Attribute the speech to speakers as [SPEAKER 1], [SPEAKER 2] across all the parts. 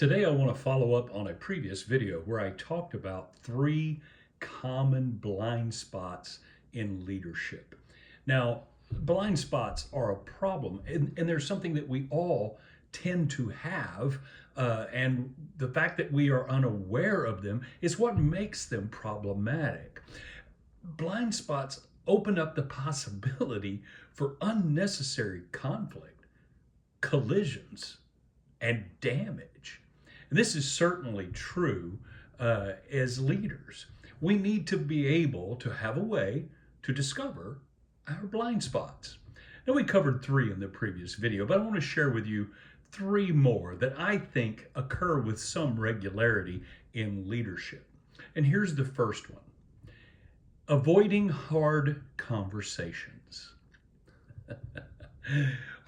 [SPEAKER 1] Today, I want to follow up on a previous video where I talked about 3 common blind spots in leadership. Now, blind spots are a problem, and they're something that we all tend to have. And the fact that we are unaware of them is what makes them problematic. Blind spots open up the possibility for unnecessary conflict, collisions, and damage. And this is certainly true as leaders. We need to be able to have a way to discover our blind spots. Now, we covered 3 in the previous video, but I want to share with you 3 more that I think occur with some regularity in leadership. And here's the first one: avoiding hard conversations.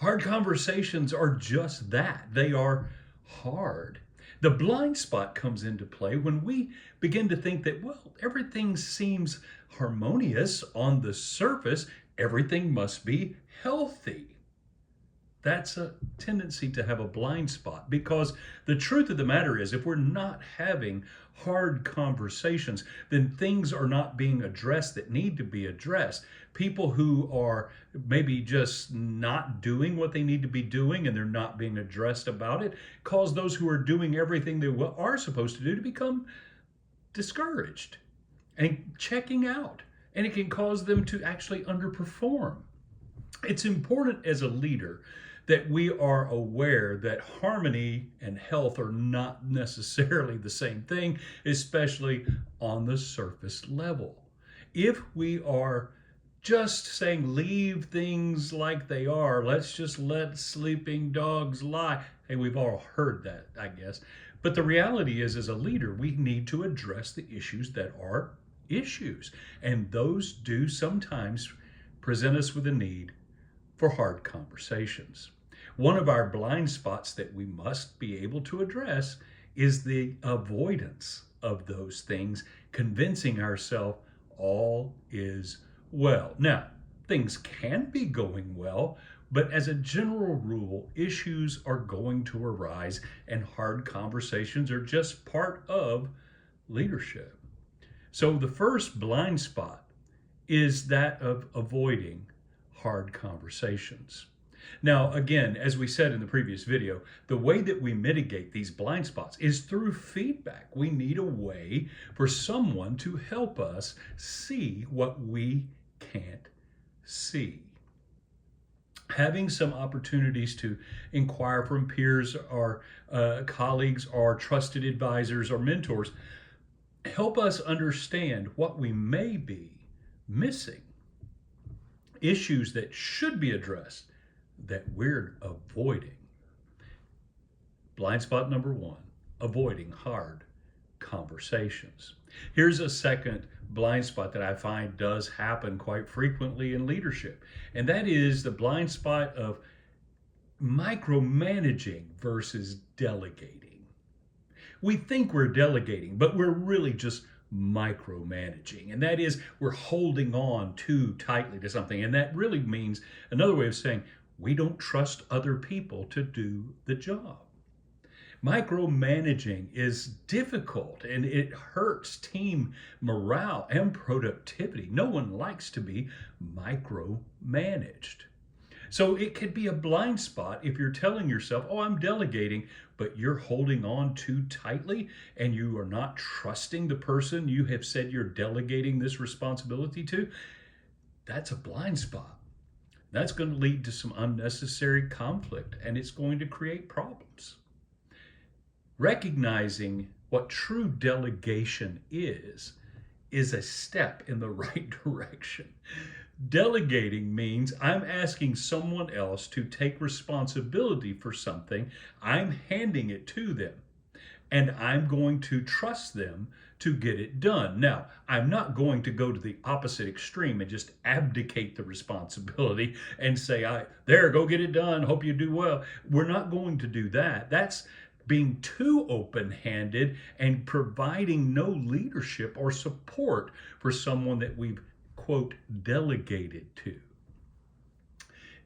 [SPEAKER 1] Hard conversations are just that. They are hard. The blind spot comes into play when we begin to think that, well, everything seems harmonious on the surface. Everything must be healthy. That's a tendency to have a blind spot, because the truth of the matter is, if we're not having hard conversations, then things are not being addressed that need to be addressed. People who are maybe just not doing what they need to be doing and they're not being addressed about it cause those who are doing everything they are supposed to do to become discouraged and checking out, and it can cause them to actually underperform. It's important as a leader that we are aware that harmony and health are not necessarily the same thing, especially on the surface level. If we are just saying, leave things like they are, let's just let sleeping dogs lie. Hey, we've all heard that, I guess. But the reality is, as a leader, we need to address the issues that are issues. And those do sometimes present us with a need for hard conversations. One of our blind spots that we must be able to address is the avoidance of those things, convincing ourselves all is well. Now, things can be going well, but as a general rule, issues are going to arise, and hard conversations are just part of leadership. So the first blind spot is that of avoiding hard conversations. Now, again, as we said in the previous video, the way that we mitigate these blind spots is through feedback. We need a way for someone to help us see what we can't see. Having some opportunities to inquire from peers or colleagues or trusted advisors or mentors help us understand what we may be missing, issues that should be addressed that we're avoiding. Blind spot number 1, avoiding hard conversations. Here's a second blind spot that I find does happen quite frequently in leadership, and that is the blind spot of micromanaging versus delegating. We think we're delegating, but we're really just micromanaging, and that is, we're holding on too tightly to something, and that really means, another way of saying, we don't trust other people to do the job. Micromanaging is difficult, and it hurts team morale and productivity. No one likes to be micromanaged. So it could be a blind spot if you're telling yourself, oh, I'm delegating, but you're holding on too tightly and you are not trusting the person you have said you're delegating this responsibility to. That's a blind spot. That's going to lead to some unnecessary conflict, and it's going to create problems. Recognizing what true delegation is a step in the right direction. Delegating means I'm asking someone else to take responsibility for something, I'm handing it to them, and I'm going to trust them to get it done. Now, I'm not going to go to the opposite extreme and just abdicate the responsibility and say, there, go get it done, hope you do well. We're not going to do that. That's being too open-handed and providing no leadership or support for someone that we've, quote, delegated to.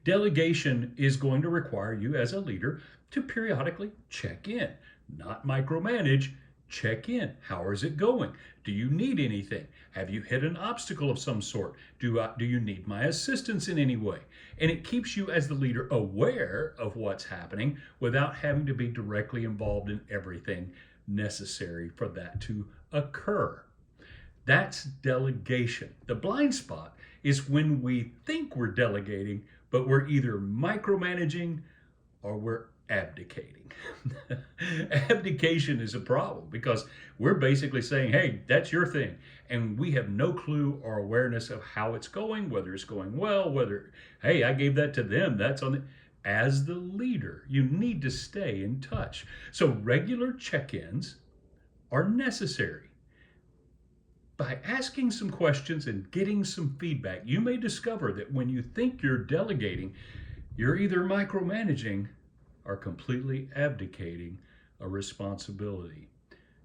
[SPEAKER 1] Delegation is going to require you as a leader to periodically check in. Not micromanage. Check in. How is it going? Do you need anything? Have you hit an obstacle of some sort? Do you need my assistance in any way? And it keeps you as the leader aware of what's happening without having to be directly involved in everything necessary for that to occur. That's delegation. The blind spot is when we think we're delegating, but we're either micromanaging or we're abdicating. Abdication is a problem because we're basically saying, hey, that's your thing. And we have no clue or awareness of how it's going, whether it's going well, whether, hey, I gave that to them. That's on the. As the leader, you need to stay in touch. So regular check-ins are necessary. By asking some questions and getting some feedback, you may discover that when you think you're delegating, you're either micromanaging or completely abdicating a responsibility.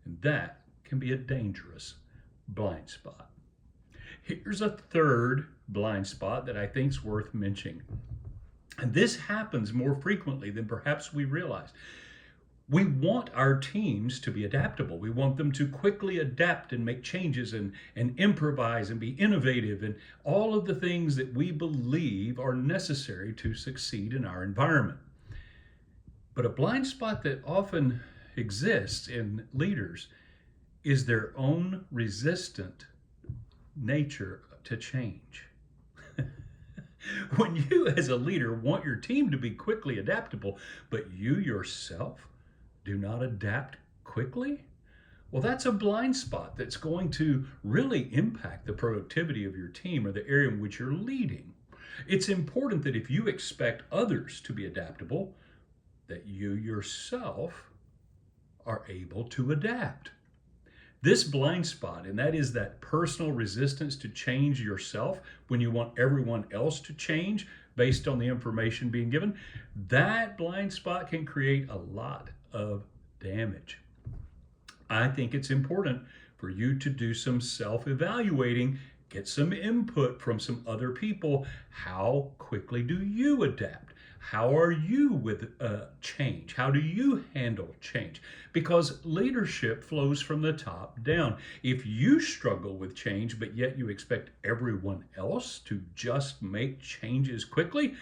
[SPEAKER 1] And that can be a dangerous blind spot. Here's a third blind spot that I think is worth mentioning. And this happens more frequently than perhaps we realize. We want our teams to be adaptable. We want them to quickly adapt and make changes and improvise and be innovative and all of the things that we believe are necessary to succeed in our environment. But a blind spot that often exists in leaders is their own resistant nature to change. When you as a leader want your team to be quickly adaptable, but you yourself do not adapt quickly, well, that's a blind spot that's going to really impact the productivity of your team or the area in which you're leading. It's important that if you expect others to be adaptable, that you yourself are able to adapt. This blind spot, and that is that personal resistance to change yourself when you want everyone else to change based on the information being given, that blind spot can create a lot of damage. I think it's important for you to do some self-evaluating, get some input from some other people. How quickly do you adapt? How are you with change? How do you handle change? Because leadership flows from the top down. If you struggle with change, but yet you expect everyone else to just make changes quickly,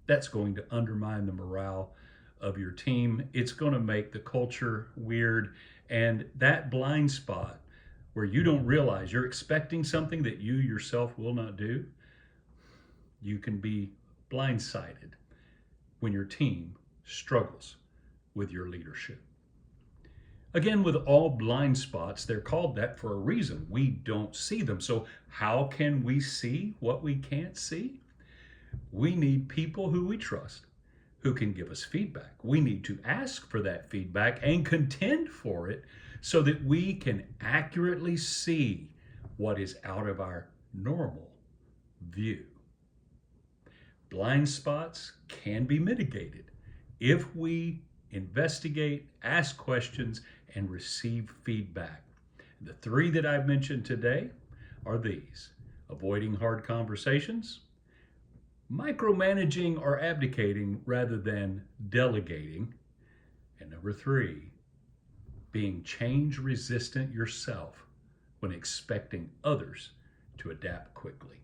[SPEAKER 1] that's going to undermine the morale of your team. It's going to make the culture weird. And that blind spot where you don't realize you're expecting something that you yourself will not do, you can be blindsided when your team struggles with your leadership. Again, with all blind spots, they're called that for a reason. We don't see them. So how can we see what we can't see? We need people who we trust, who can give us feedback. We need to ask for that feedback and contend for it so that we can accurately see what is out of our normal view. Blind spots can be mitigated if we investigate, ask questions, and receive feedback. The three that I've mentioned today are these: avoiding hard conversations, micromanaging or abdicating rather than delegating, and number three, being change resistant yourself when expecting others to adapt quickly.